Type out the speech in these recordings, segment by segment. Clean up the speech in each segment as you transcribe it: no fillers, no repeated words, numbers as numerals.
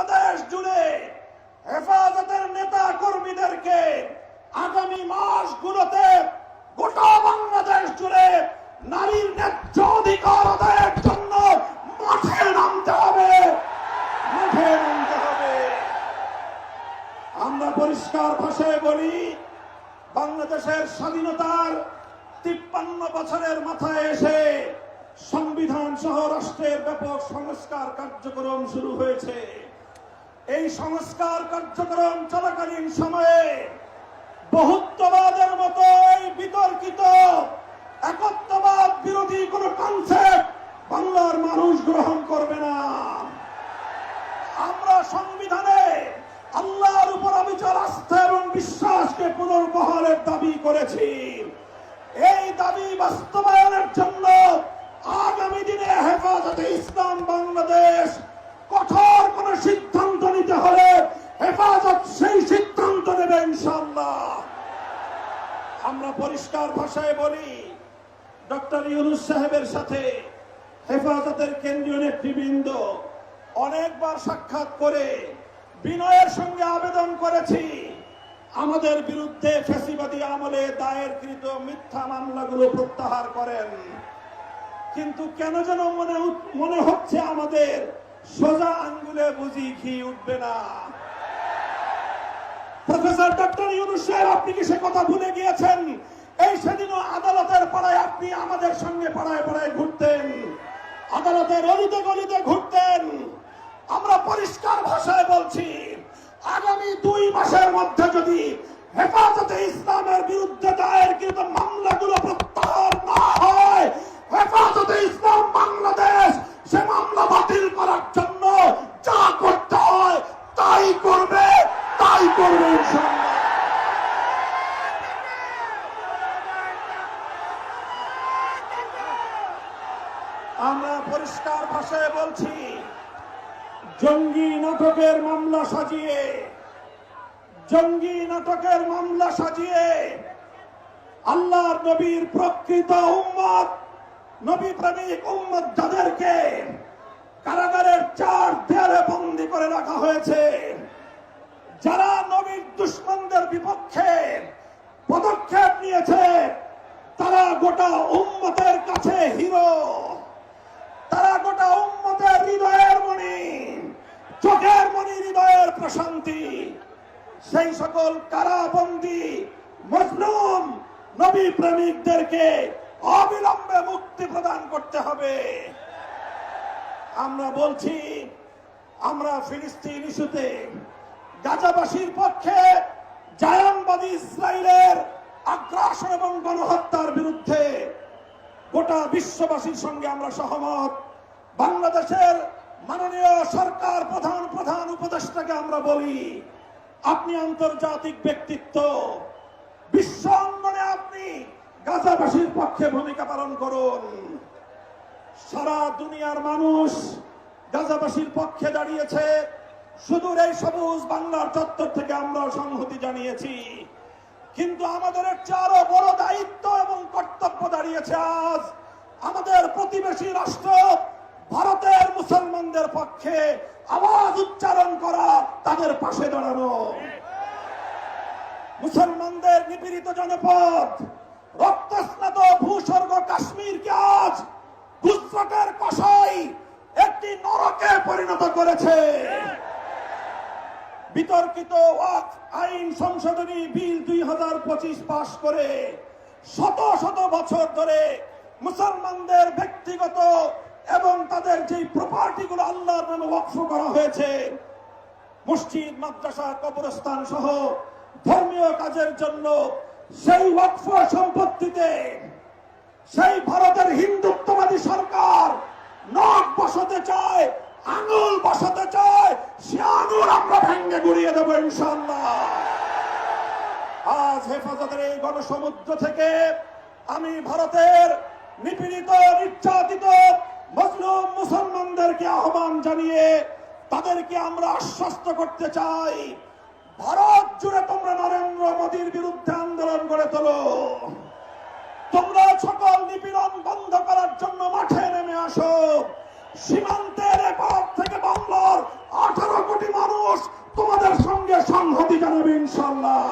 বাংলাদেশ জুড়ে হেফাজতের নেতা কর্মীদেরকে আগামী মাসগুলোতে গোটা বাংলাদেশ জুড়ে নারীর ন্যায্য অধিকার আদায়ের জন্য মাঠে নামতে হবে। আমরা পরিষ্কার ভাষায় বলি, বাংলাদেশের স্বাধীনতার 53 বছরের মাথায় এসে সংবিধান সহ রাষ্ট্রের ব্যাপক সংস্কার কার্যক্রম শুরু হয়েছে। এই সংস্কার কার্যক্রম চলাকালীন সময়ে বহুত্ববাদের মতো এই বিতর্কিত একত্ববাদ বিরোধী কোন কনসেপ্ট বাংলার মানুষ গ্রহণ করবে না। আমরা সংবিধানে আল্লাহর উপর অবিচল আস্থা এবং বিশ্বাসকে পুনর্বহালের দাবি করেছি। এই দাবি বাস্তবায়নের জন্য আগামী দিনে হেফাজতে ইসলাম বাংলাদেশ কঠোর কোন সিদ্ধান্ত নিতে হলে হেফাজত সেই সিদ্ধান্ত নেবে ইনশাআল্লাহ। আমরা পরিষ্কার ভাষায় বলি, ডক্টর ইউনূস সাহেবের সাথে হেফাজতের কেন্দ্রীয় নেতৃবৃন্দ অনেকবার সাক্ষাৎ করে বিনয়ের সঙ্গে আবেদন করেছি আমাদের বিরুদ্ধে ফ্যাসিবাদী আমলে দায়েরকৃত মিথ্যা মামলাগুলো প্রত্যাহার করেন। কিন্তু কেন যেন মনে হচ্ছে আমাদের সোজা আঙ্গুলে বুঝি ঘি উঠবে না। প্রফেসর ডক্টর ইউনূস সাহেব, আপনি কি সে কথা ভুলে গিয়েছেন? এই সেদিনও আদালতের পাড়ায় আপনি আমাদের সঙ্গে পাড়ায় পাড়ায় ঘুরতেন, আদালতের অলিতে গলিতে ঘুরতেন। আমরা পরিষ্কার ভাষায় বলছি, আগামী 2 মাসের মধ্যে যদি হেফাজতে ইসলামের বিরুদ্ধে দায়েরকৃত মামলাগুলো প্রত্যাহার না হয়, হেফাজতে ইসলাম বাংলাদেশ সে মামলা বাতিল করার জন্য যা করতে হয় তাই করবে ইনশাআল্লাহ। আমরা পরিষ্কার ভাষায় বলছি, জঙ্গি নাটকের মামলা সাজিয়ে আল্লাহর নবীর প্রকৃত উম্মত, নবী প্রেমিক উম্মত যাদেরকে কারাগারের 4 দেয়ালে বন্দী করে রাখা হয়েছে, যারা নবীর দুশমনদের বিপক্ষে পদক্ষেপ নিয়েছে, তারা গোটা উম্মতের কাছে হিরো, তারা গোটা উম্মতের হৃদয়ের মণি, চোখের মণি, হৃদয়ের প্রশান্তি। সেই সকল কারাবন্দী মজলুম নবী প্রেমিকদেরকে অবিলম্বে মুক্তি প্রদান করতে হবে। আমরা বলছি, আমরা ফিলিস্তিন ইস্যুতে গাজাবাসীর পক্ষে জায়নবাদী ইসরায়েলের আগ্রাসন এবং গণহত্যার বিরুদ্ধে গোটা বিশ্ববাসীর সঙ্গে আমরা সহমত। বাংলাদেশের মাননীয় সরকার প্রধান উপদেষ্টাকে আমরা বলি, আপনি আন্তর্জাতিক ব্যক্তিত্ব, বিশ্ব অঙ্গনে আপনি গাজাবাসীর পক্ষে ভূমিকা পালন করুন। সারা দুনিয়ার মানুষ গাজাবাসীর পক্ষে দাঁড়িয়েছে। সুদূর এই সবুজ বাংলার চত্বর থেকে আমরা সংহতি জানিয়েছি, কিন্তু আমাদের আরো বড় দায়িত্ব এবং কর্তব্য দাঁড়িয়েছে আজ আমাদের প্রতিবেশী রাষ্ট্র ভারতের মুসলমানদের পক্ষে আওয়াজ উচ্চারণ করা, তাদের পাশে দাঁড়ানো। মুসলমানদের নিপীড়িত জনপদ, রক্তস্নাত ভূস্বর্গ কাশ্মীরকে আজ গুজরাটের কসাই একটি নরকে পরিণত করেছে। বিতর্কিত ওয়াকফ আইন সংশোধনী বিল 2025 পাশ করে শত শত বছর ধরে মুসলমানদের ব্যক্তিগত এবং তাদের যে প্রপার্টিগুলো আল্লাহর নামে ওয়াকফ করা হয়েছে, মসজিদ, মাদ্রাসা, কবরস্থান সহ ধর্মীয় কাজের জন্য, সেই ওয়াকফ সম্পত্তিতে সেই ভারতের হিন্দুত্ববাদী সরকার নখ বসাতে চায়, আঙুল বসাতে চায়। সে আঙুল আমরা ভেঙে গুড়িয়ে দেবো ইনশাআল্লাহ। আজ হেফাজতের এই গণসমুদ্র থেকে আমি ভারতের নিপীড়িত, নির্যাতিত মজলুম মুসলমানদেরকে আহ্বান জানিয়ে তাদেরকে আমরা আশ্বস্ত করতে চাই, ভারত জুড়ে তোমরা নরেন্দ্র মোদীর বিরুদ্ধে আন্দোলন গড়ে তোলো। তোমরা সকল নিপীড়ন বন্ধ করার জন্য মাঠে নেমে আসো। সীমান্তের এপার থেকে বাংলার 18 কোটি মানুষ তোমাদের সঙ্গে সংহতি জানাবে ইনশাআল্লাহ।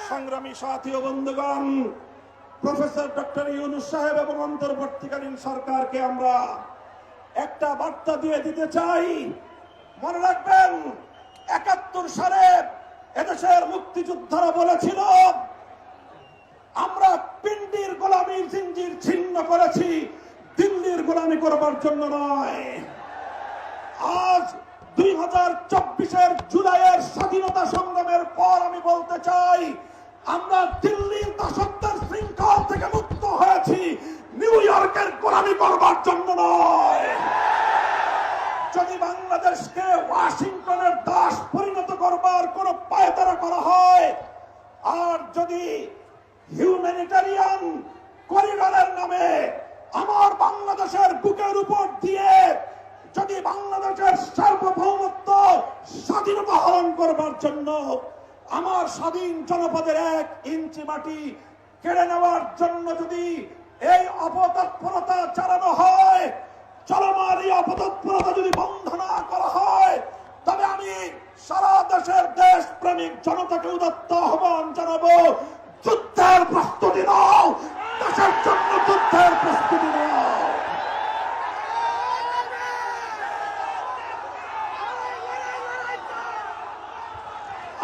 সংগ্রামী সাথী ও বন্ধুগণ, প্রফেসর ডক্টর ইউনূস সাহেব এবং অন্তর্বর্তীকালীন সরকারকে আমরা একটা বার্তা দিয়ে দিতে চাই। মনে রাখবেন, ৭১ সালে এদেশের মুক্তিযোদ্ধারা বলেছিল আমরা পিন্ডির গোলামীর জিঞ্জির ছিন্ন করেছি, দিল্লির গোলামি করবার জন্য নয়। আজ 2024-এর জুলাইয়ের স্বাধীনতা সংগ্রামের পর আমি বলতে চাই, আমরা দিল্লির দাসত্বের শৃঙ্খল থেকে মুক্ত হয়েছি, নিউ ইয়র্কের গোলামি করবার জন্য নয়। যদি বাংলাদেশকে ওয়াশিংটনের দাস পরিণত করবার কোন পায়তারা করা হয়, আর যদি হিউম্যানিটারিয়ান করিডোরের নামে আমার বাংলাদেশের বুকের উপর দিয়ে যদি বাংলাদেশের সার্বভৌমত্ব স্বাধীনতা হরণ করবার জন্য আমার স্বাধীন জনপদের 1 ইঞ্চি মাটি কেড়ে নেওয়ার জন্য যদি এই অপতৎপরতা চালানো হয়, চলমান এই অপতৎপরতা যদি বন্ধ না করা হয়, তবে আমি সারা দেশের দেশপ্রেমিক জনতাকে উদাত্ত আহ্বান জানাবো, যুদ্ধের প্রস্তুতি নাও, দেশের জন্য যুদ্ধের প্রস্তুতি নাও।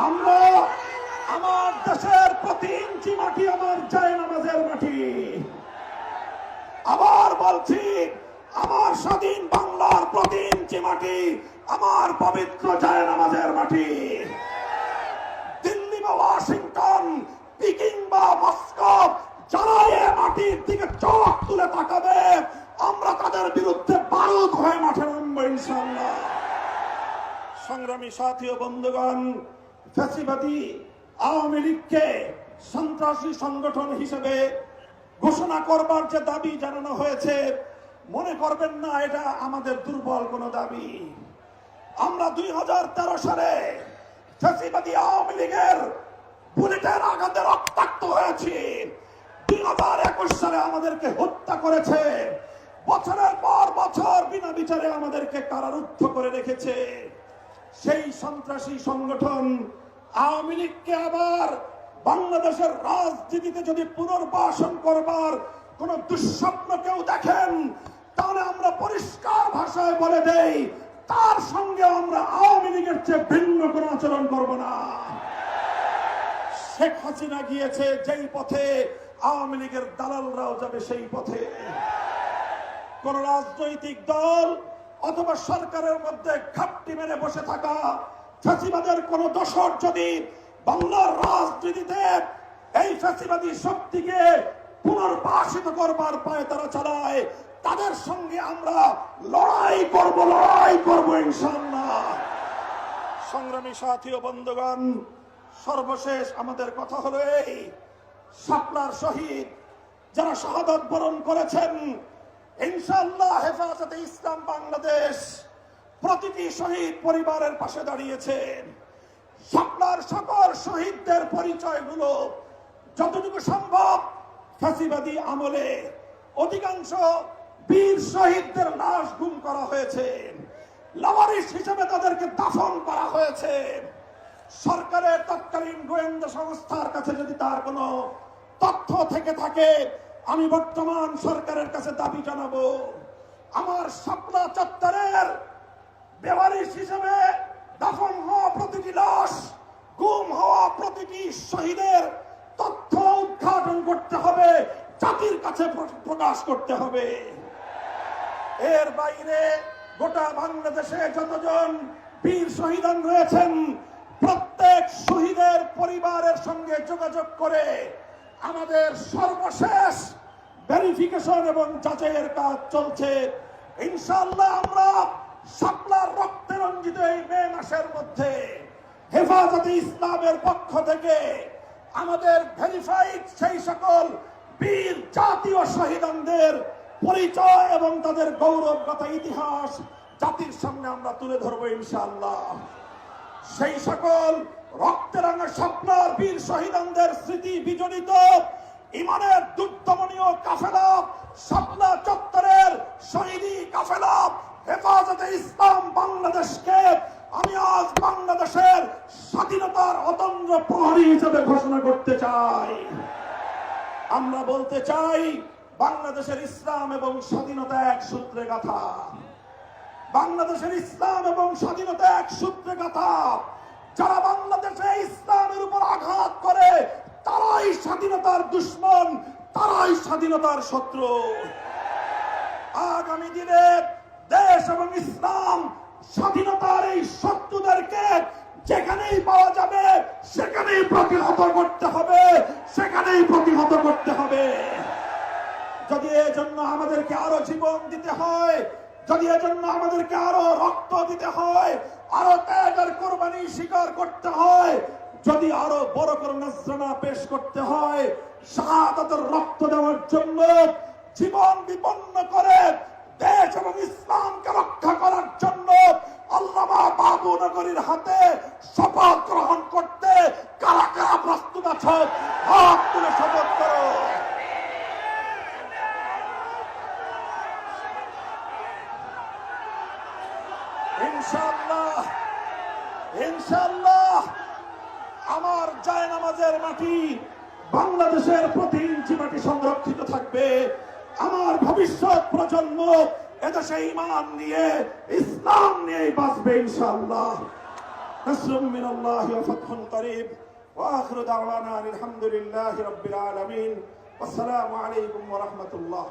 আমরা আমার দেশের প্রতি ইঞ্চি মাটি আমার জায়নামাজের মাটি। আবার বলছি, আমার স্বাধীন বাংলার প্রতি ইঞ্চি মাটি আমার পবিত্র জায়নামাজের মাটি। দিল্লি বা ওয়াশিংটন, পিকিং বা মস্কো, যারা এ মাটির দিকে চোখ তুলে তাকাবে, আমরা তাদের বিরুদ্ধে বারুদ হয়ে মাঠে নামবো ইনশাআল্লাহ। সংগ্রামী সাথী ও বন্ধুগণ, ফ্যাসিবাদী আওয়ামী লীগকে সন্ত্রাসী সংগঠন হিসেবে ঘোষণা করবার যে দাবি জানানো হয়েছে, মনে করবেন না এটা আমাদের দুর্বল কোনো দাবি। আমরা 2013 সালে ফ্যাসিবাদী আওয়ামী লীগের বুলেটের আঘাতে রক্তাক্ত হয়েছি। 2021 সালে আমাদেরকে হত্যা করেছে, বছরের পর বছর বিনা বিচারে আমাদেরকে কারারুদ্ধ করে রেখেছে। সেই সন্ত্রাসী সংগঠন আওয়ামী লীগকে আবার বাংলাদেশের রাজনীতিতে যদি পুনর্বাসন করবার কোন দুঃস্বপ্ন কেউ দেখেন, তাহলে আমরা পরিষ্কার ভাষায় বলে দেই, তার সঙ্গে আমরা আওয়ামী লীগের চেয়ে ভিন্ন কোনো আচরণ করব না। শেখ হাসিনা গিয়েছে যেই পথে, আওয়ামী লীগের দালালরাও যাবে সেই পথে। কোন রাজনৈতিক দল অথবা সরকারের মধ্যে ঘাপটি মেরে বসে থাকা ফ্যাসিবাদের কোন দোসর যদি বাংলার রাজনীতিতে এই ফ্যাসিবাদী শক্তিকে পুনর্বাসিত করবার পায়ে তারা চালায়, তাদের সঙ্গে আমরা লড়াই করব ইনশাআল্লাহ। সংগ্রামী সাথী ও বন্ধুগণ, সর্বশেষ আমাদের কথা হলো এই, শাপলার শহীদ যারা শাহাদাত বরণ করেছেন, ইনশাআল্লাহ হেফাজতে ইসলাম বাংলাদেশ প্রতিটি শহীদ পরিবারের পাশে দাঁড়িয়েছেন। শাপলার সকল শহীদদের পরিচয়গুলো যতটুকু সম্ভব ফ্যাসিবাদী আমলে অধিকাংশ বীর শহীদদের লাশ গুম করা হয়েছে, লাওয়ারিস হিসেবে তাদেরকে দাফন করা হয়েছে। সরকারের তৎকালীন গোয়েন্দা সংস্থার কাছে যদি তার কোনো তথ্য থেকে থাকে, আমি বর্তমান সরকারের কাছে দাবি জানাবো, আমার শাপলা চত্বরের বেওয়ারিশ হিসেবে দাফন হওয়া প্রতিটি লাশ, গুম হওয়া প্রতিটি শহীদের তথ্য উদ্ঘাটন করতে হবে, জাতির কাছে প্রকাশ করতে হবে। এর বাইরে গোটা বাংলাদেশে যতজন বীর শহীদান রয়েছেন, প্রত্যেক শহীদের পরিবারের সঙ্গে যোগাযোগ করে আমাদের সর্বশেষ ভেরিফিকেশন এবং যাচাইয়ের কাজ চলছে। ইনশাআল্লাহ আমরা শাপলার রক্তে রঞ্জিত এই মে মাসের মধ্যে হেফাজতে ইসলামের পক্ষ থেকে আমাদের ভেরিফাইড সেই সকল বীর জাতীয় শহীদদের পরিচয় এবং তাদের গৌরবগাথা ইতিহাস জাতির সামনে আমরা তুলে ধরবো ইনশাআল্লাহ। সেই সকল রক্তেরাঙা শাপলার বীর শহীদদের স্মৃতি বিজড়িত ইমানের দুর্দমনীয় কাফেলা, শাপলা চত্বরের শহীদি কাফেলা হেফাজতে ইসলাম বাংলাদেশকে আমি আজ বাংলাদেশের স্বাধীনতার অতন্দ্র প্রহরী হিসেবে ঘোষণা করতে চাই। আমরা বলতে চাই, বাংলাদেশের ইসলাম এবং স্বাধীনতা এক সূত্রে গাঁথা। বাংলাদেশের ইসলাম এবং স্বাধীনতা এক সূত্রে গাঁথা। যারা বাংলাদেশে ইসলামের উপর আঘাত করে তারাই স্বাধীনতার দুশমন, তারাই স্বাধীনতার শত্রু। আগামী দিনে দেশ এবং ইসলাম স্বাধীনতার এই শত্রুদেরকে যেখানেই পাওয়া যাবে সেখানেই প্রতিহত করতে হবে, সেখানেই প্রতিহত করতে হবে। যদি এজন্য আমাদেরকে আরো জীবন দিতে হয়, যদি এজন্য আমাদেরকে আরো রক্ত দিতে হয়, আরো ত্যাগের কোরবানি স্বীকার করতে হয়, যদি আরো বড় করে নজরানা পেশ করতে হয়, শাহাদাতের রক্ত দেওয়ার জন্য জীবন বিপন্ন করে দেশ এবং ইসলামকে রক্ষা করার জন্য আল্লামা বাবু নগরীর হাতে শপথ গ্রহণ করতে কারা কারা প্রস্তুত আছো? হাত তুলে শপথ করো। ইনশাআল্লাহ, ইনশাআল্লাহ আমার জায়নামাজের মাটি, বাংলাদেশের প্রতি ইঞ্চি মাটি সংরক্ষিত থাকবে। আমার ভবিষ্যৎ প্রজন্ম এদেশে ঈমান নিয়ে, ইসলাম নিয়ে বাঁচবে ইনশাআল্লাহ। নাসরুম মিনাল্লাহি ওয়া ফাতহুন করিব ওয়া আখিরু দাওয়ানা আলহামদুলিল্লাহি রাব্বিল আলামিন। আসসালামু আলাইকুম ওয়া রাহমাতুল্লাহ।